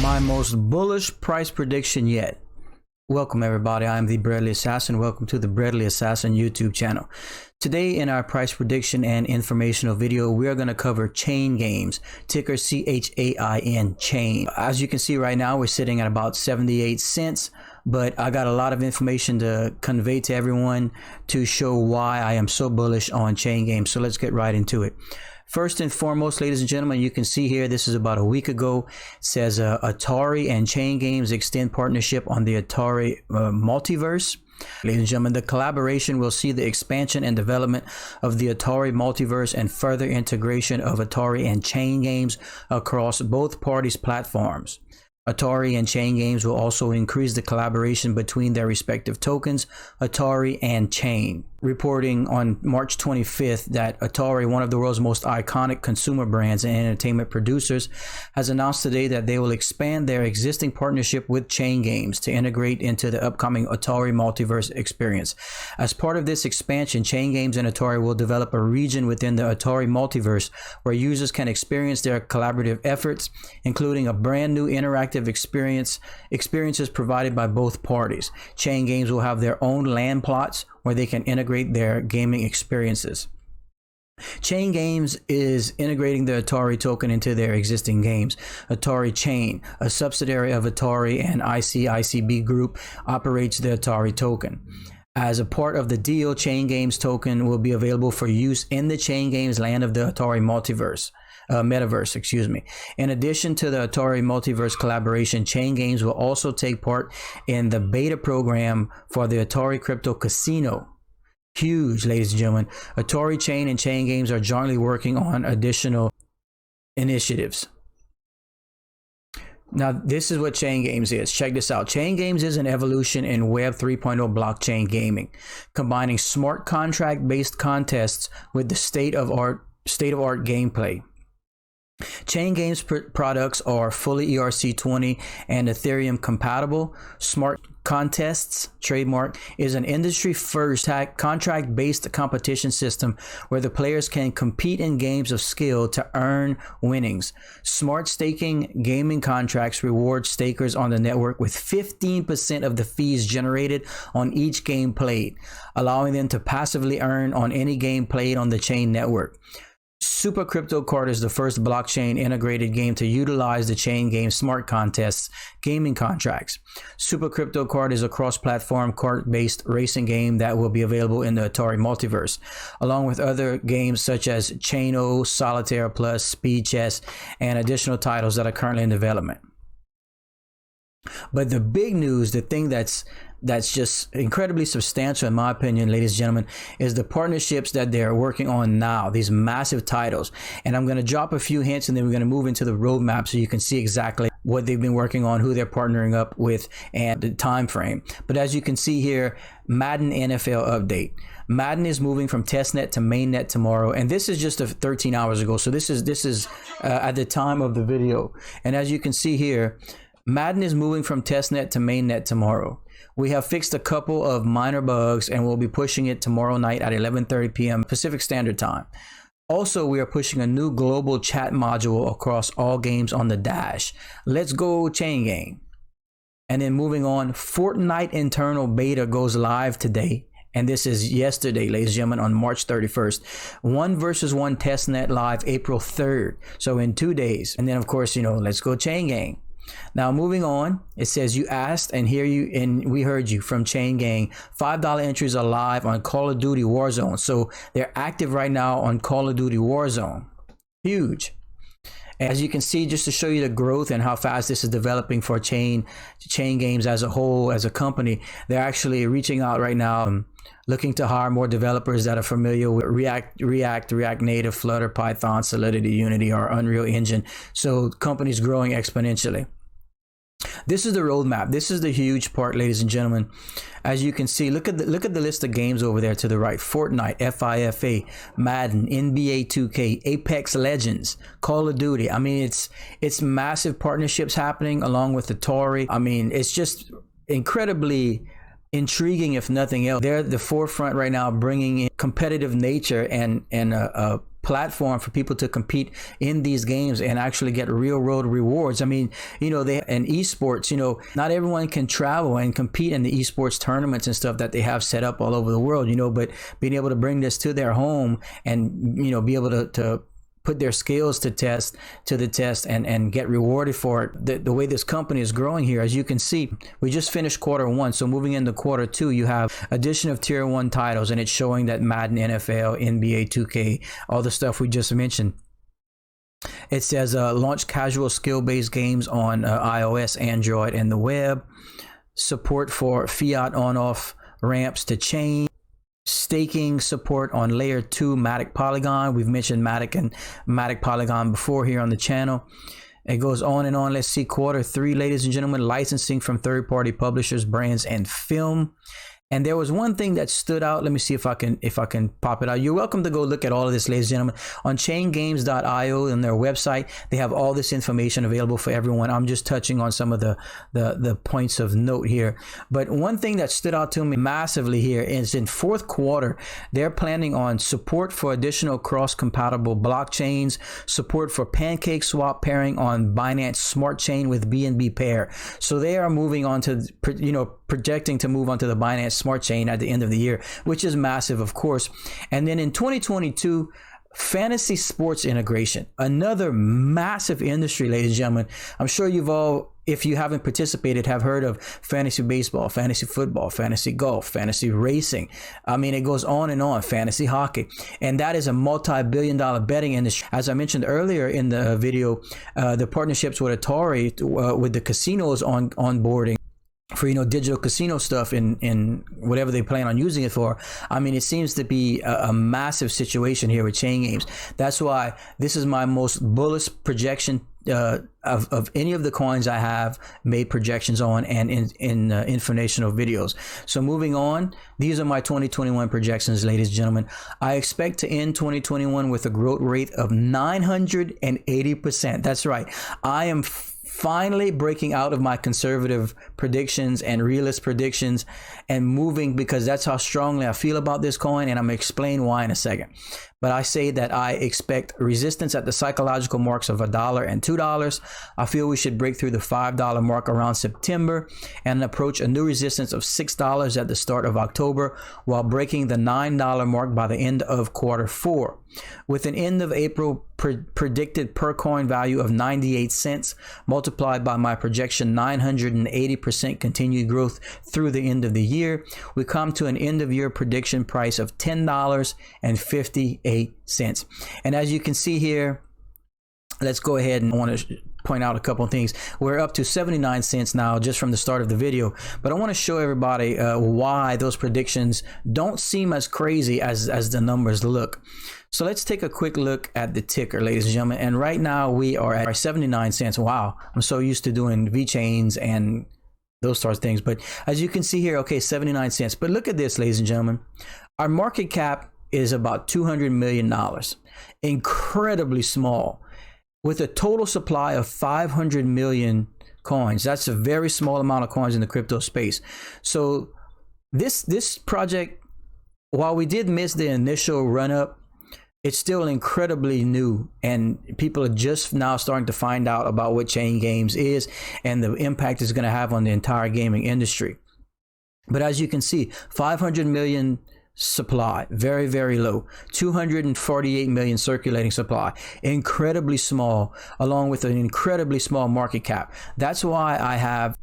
My most bullish price prediction yet. Welcome everybody, I am the Breadly Assassin. Welcome to the Breadly Assassin YouTube channel. Today in our price prediction and informational video, we are going to cover Chain Games, ticker CHAIN, Chain. As you can see right now, we're sitting at about 78 cents, but I got a lot of information to convey to everyone to show why I am so bullish on Chain Games. So let's get right into it. First and foremost, ladies and gentlemen, you can see here, this is about a week ago. It says Atari and Chain Games extend partnership on the Atari multiverse. Ladies and gentlemen, the collaboration will see the expansion and development of the Atari multiverse and further integration of Atari and Chain Games across both parties' platforms. Atari and Chain Games will also increase the collaboration between their respective tokens, Atari and Chain. Reporting on March 25th that Atari, one of the world's most iconic consumer brands and entertainment producers, has announced today that they will expand their existing partnership with Chain Games to integrate into the upcoming Atari multiverse experience. As part of this expansion, Chain Games and Atari will develop a region within the Atari multiverse where users can experience their collaborative efforts, including a brand new interactive experiences provided by both parties. Chain Games will have their own land plots where they can integrate their gaming experiences. Chain Games is integrating the Atari token into their existing games. Atari Chain, a subsidiary of Atari and ICICB Group, operates the Atari token. As a part of the deal, Chain Games token will be available for use in the Chain Games land of the Atari metaverse. In addition to the Atari multiverse collaboration, Chain Games will also take part in the beta program for the Atari Crypto Casino. Huge, ladies and gentlemen. Atari Chain and Chain Games are jointly working on additional initiatives. Now, this is what Chain Games is. Check this out. Chain Games is an evolution in Web 3.0 blockchain gaming, combining smart contract-based contests with the state-of-art gameplay. Chain Games products are fully ERC20 and Ethereum compatible. Smart Contests trademark is an industry first contract based competition system where the players can compete in games of skill to earn winnings. Smart Staking gaming contracts reward stakers on the network with 15% of the fees generated on each game played, allowing them to passively earn on any game played on the Chain network. Super Crypto Card is the first blockchain integrated game to utilize the Chain Game smart contests gaming contracts. Super Crypto Card is a cross-platform card-based racing game that will be available in the Atari multiverse, along with other games such as Chain-O, Solitaire Plus, Speed Chess, and additional titles that are currently in development. But the big news, the thing that's just incredibly substantial in my opinion, ladies and gentlemen, is the partnerships that they're working on now, these massive titles. And I'm going to drop a few hints and then we're going to move into the roadmap so you can see exactly what they've been working on, who they're partnering up with, and the time frame. But as you can see here, Madden NFL update. Madden is moving from testnet to mainnet tomorrow, and this is just 13 hours ago. So this is at the time of the video. And as you can see here, Madden is moving from testnet to mainnet tomorrow. We have fixed a couple of minor bugs and we'll be pushing it tomorrow night at 11:30 p.m. Pacific Standard Time. Also, we are pushing a new global chat module across all games on the dash. Let's go Chain Game. And then moving on, Fortnite internal beta goes live today. And this is yesterday, ladies and gentlemen, on March 31st. 1v1 testnet live April 3rd. So in 2 days. And then of course, let's go Chain Game. Now moving on, it says you asked and we heard you from Chain Gang. $5 entries are live on Call of Duty Warzone. So they're active right now on Call of Duty Warzone. Huge. As you can see, just to show you the growth and how fast this is developing for Chain Games as a whole, as a company, they're actually reaching out right now, looking to hire more developers that are familiar with React Native, Flutter, Python, Solidity, Unity, or Unreal Engine. So companies growing exponentially. This is the roadmap. This is the huge part, ladies and gentlemen. As you can see, look at the list of games over there to the right. Fortnite, FIFA, Madden, NBA 2K, Apex Legends, Call of Duty. I mean, it's massive partnerships happening along with Atari. I mean, it's just incredibly intriguing, if nothing else. They're at the forefront right now, bringing in competitive nature and a platform for people to compete in these games and actually get real world rewards. I mean, you know, they and esports, you know, not everyone can travel and compete in the esports tournaments and stuff that they have set up all over the world, you know, but being able to bring this to their home and, you know, be able to put their skills to the test and get rewarded for it. The way this company is growing here, as you can see, we just finished quarter 1. So moving into quarter 2, you have addition of tier 1 titles, and it's showing that Madden, NFL, NBA 2K, all the stuff we just mentioned. It says launch casual skill-based games on iOS, Android, and the web. Support for fiat on-off ramps to chain. Staking support on layer 2 Matic Polygon. We've mentioned Matic and Matic Polygon before here on the channel. It goes on and on. Let's see quarter 3, ladies and gentlemen. Licensing from third-party publishers, brands, and film. And there was one thing that stood out. Let me see if I can pop it out. You're welcome to go look at all of this, ladies and gentlemen, on chaingames.io and their website. They have all this information available for everyone. I'm just touching on some of the points of note here. But one thing that stood out to me massively here is in fourth quarter, they're planning on support for additional cross-compatible blockchains, support for pancake swap pairing on Binance Smart Chain with BNB Pair. So they are moving on to, you know, projecting to move on to the Binance Smart Chain at the end of the year, which is massive, of course. And then in 2022, fantasy sports integration, another massive industry, ladies and gentlemen. I'm sure you've all, if you haven't participated, have heard of fantasy baseball, fantasy football, fantasy golf, fantasy racing. I mean, it goes on and on, fantasy hockey. And that is a multi-billion-dollar betting industry. As I mentioned earlier in the video, the partnerships with Atari, with the casinos onboarding, for, you know, digital casino stuff in whatever they plan on using it for. I mean, it seems to be a massive situation here with Chain Games. That's why this is my most bullish projection of any of the coins I have made projections on and in informational videos. So moving on, these are my 2021 projections, ladies and gentlemen. I expect to end 2021 with a growth rate of 980%. That's right. I am finally breaking out of my conservative predictions and realist predictions and moving, because that's how strongly I feel about this coin, and I'm going to explain why in a second. But I say that I expect resistance at the psychological marks of $1 and $2. I feel we should break through the $5 mark around September and approach a new resistance of $6 at the start of October, while breaking the $9 mark by the end of quarter 4. With an end of April predicted per coin value of 98 cents, multiplied by my projection 980% continued growth through the end of the year, we come to an end of year prediction price of $10.58. And as you can see here, let's go ahead and I want to point out a couple of things. We're up to 79 cents now just from the start of the video, but I want to show everybody why those predictions don't seem as crazy as the numbers look. So let's take a quick look at the ticker, ladies and gentlemen. And right now we are at 79 cents. Wow, I'm so used to doing V-chains and those sorts of things. But as you can see here, okay, 79 cents. But look at this, ladies and gentlemen. Our market cap is about $200 million. Incredibly small. With a total supply of 500 million coins. That's a very small amount of coins in the crypto space. So this project, while we did miss the initial run up, it's still incredibly new, and people are just now starting to find out about what Chain Games is and the impact it's going to have on the entire gaming industry. But as you can see, 500 million supply, very, very low. 248 million circulating supply, incredibly small, along with an incredibly small market cap. That's why I have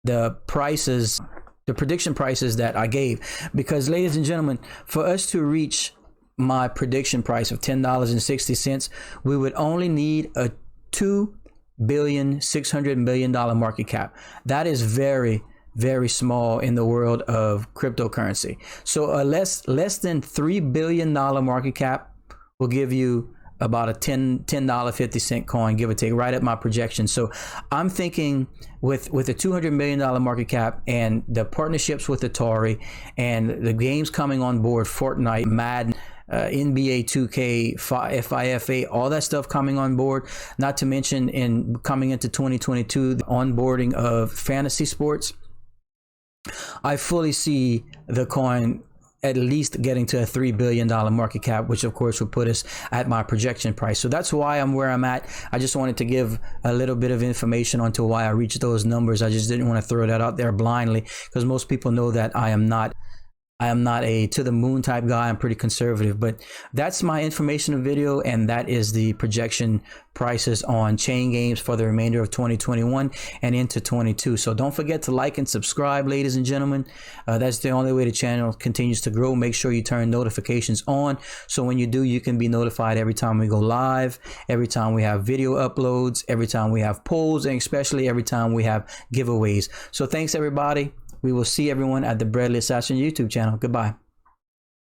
the prices, the prediction prices that I gave, because ladies and gentlemen, for us to reach my prediction price of $10.60, we would only need a $2,600,000,000 market cap. That is very, very small in the world of cryptocurrency. So a less than $3 billion market cap will give you about a $10.50 coin, give or take, right at my projection. So I'm thinking with a $200 million market cap and the partnerships with Atari and the games coming on board, Fortnite, Madden, NBA 2K, FIFA, all that stuff coming on board, not to mention in coming into 2022, the onboarding of fantasy sports, I fully see the coin at least getting to a $3 billion market cap, which of course would put us at my projection price. So that's why I'm where I'm at. I just wanted to give a little bit of information onto why I reached those numbers. I just didn't want to throw that out there blindly, because most people know that I am not a to the moon type guy. I'm pretty conservative, but that's my informational video, and that is the projection prices on chain games for the remainder of 2021 and into 22. So don't forget to like and subscribe, ladies and gentlemen. That's the only way the channel continues to grow. Make sure you turn notifications on, so when you do, you can be notified every time we go live, every time we have video uploads, every time we have polls, and especially every time we have giveaways. So thanks everybody. We will see everyone at the Breadless Assassin YouTube channel. Goodbye.